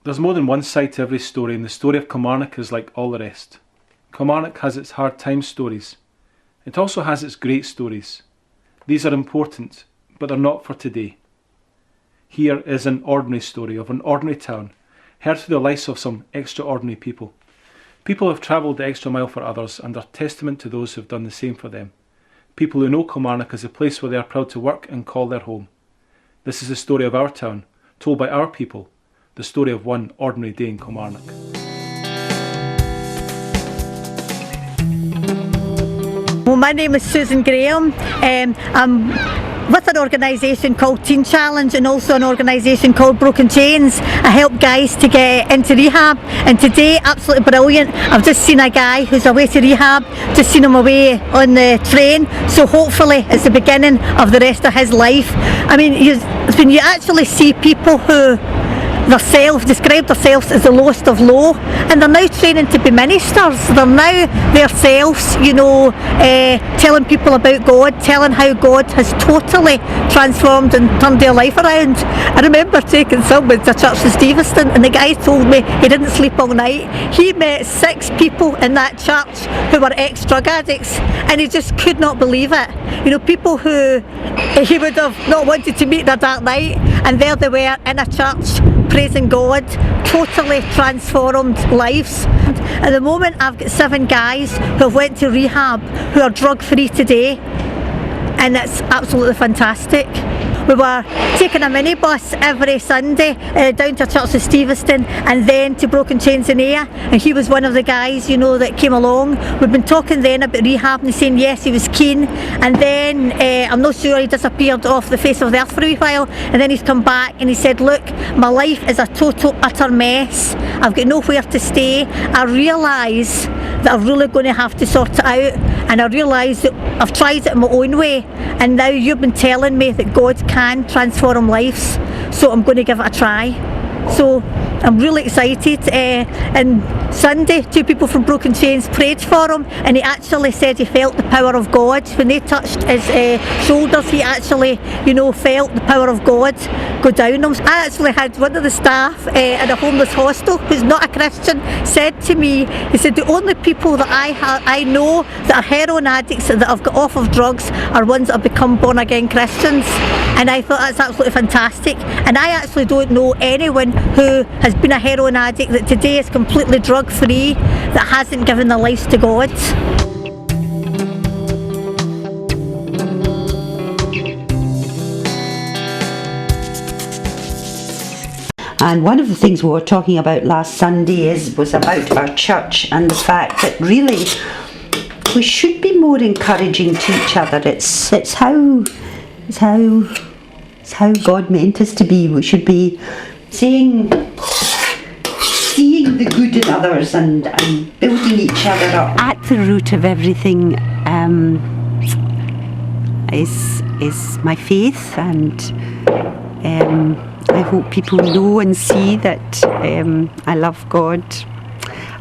There's more than one side to every story, and the story of Kilmarnock is like all the rest. Kilmarnock has its hard time stories. It also has its great stories. These are important, but they're not for today. Here is an ordinary story of an ordinary town, heard through the lives of some extraordinary people. People who have travelled the extra mile for others and are testament to those who have done the same for them. People who know Kilmarnock as a place where they are proud to work and call their home. This is the story of our town, told by our people, the story of one ordinary day in Kilmarnock. Well, my name is Susan Graham. I'm with an organisation called Teen Challenge and also an organisation called Broken Chains. I help guys to get into rehab, and today, absolutely brilliant. I've just seen a guy who's away to rehab, just seen him away on the train, so hopefully it's the beginning of the rest of his life. I mean, when you actually see people who describe themselves as the lowest of low, and they're now training to be ministers. They're now themselves, telling people about God, telling how God has totally transformed and turned their life around. I remember taking someone to church in Stevenston, and the guy told me he didn't sleep all night. He met 6 people in that church who were ex-drug addicts, and he just could not believe it. People who he would have not wanted to meet in a dark night, and there they were in a church praising God, totally transformed lives. At the moment I've got 7 guys who have went to rehab who are drug free today, and it's absolutely fantastic. We were taking a minibus every Sunday down to Church of Stevenston and then to Broken Chains in Ayr, and he was one of the guys that came along. We've been talking then about rehab, and he's saying yes, he was keen, and then I'm not sure, he disappeared off the face of the earth for a wee while, and then he's come back and he said, look, my life is a total utter mess, I've got nowhere to stay, I realise that I'm really going to have to sort it out, and I realise that I've tried it in my own way, and now you've been telling me that God can transform lives, so I'm going to give it a try. So I'm really excited. And Sunday, 2 people from Broken Chains prayed for him, and he actually said he felt the power of God. When they touched his shoulders, he actually, felt the power of God go down him. I actually had one of the staff in a homeless hostel who's not a Christian said to me, he said, the only people that I know that are heroin addicts that have got off of drugs are ones that have become born again Christians. And I thought that's absolutely fantastic. And I actually don't know anyone who has been a heroin addict that today is completely drug free, that hasn't given their lives to God. And one of the things we were talking about last Sunday was about our church and the fact that really we should be more encouraging to each other. It's how God meant us to be. We should be seeing the good in others and building each other up. At the root of everything is my faith, and I hope people know and see that I love God,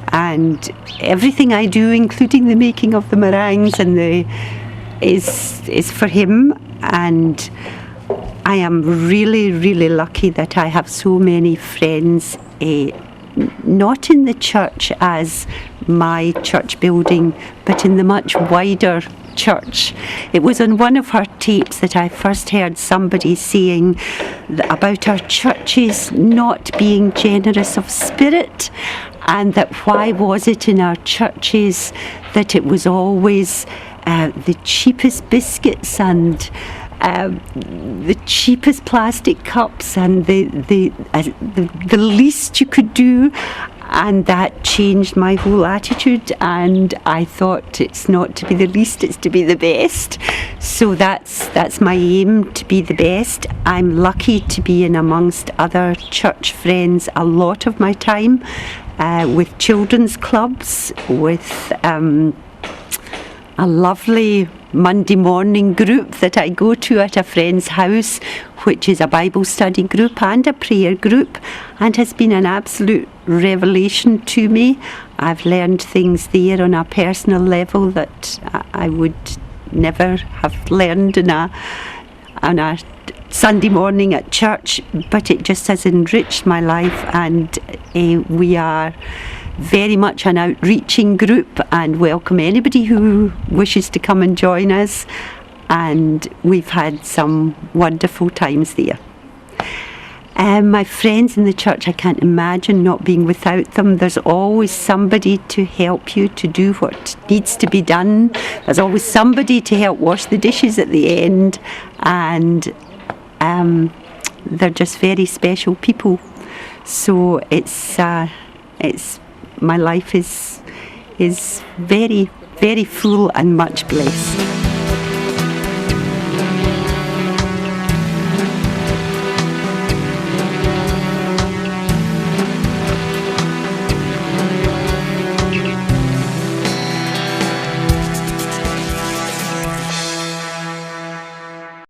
and everything I do, including the making of the meringues and is for Him. And I am really, really lucky that I have so many friends, not in the church as my church building, but in the much wider church. It was on one of her tapes that I first heard somebody saying about our churches not being generous of spirit, and that why was it in our churches that it was always the cheapest biscuits and the cheapest plastic cups and the least you could do. And that changed my whole attitude, and I thought it's not to be the least, it's to be the best. So that's my aim, to be the best. I'm lucky to be in amongst other church friends a lot of my time, with children's clubs, with a lovely Monday morning group that I go to at a friend's house, which is a Bible study group and a prayer group, and has been an absolute revelation to me. I've learned things there on a personal level that I would never have learned on a Sunday morning at church, but it just has enriched my life, and we are very much an outreaching group and welcome anybody who wishes to come and join us, and we've had some wonderful times there. My friends in the church, I can't imagine not being without them. There's always somebody to help you to do what needs to be done. There's always somebody to help wash the dishes at the end, and they're just very special people. So it's my life is very, very full and much blessed.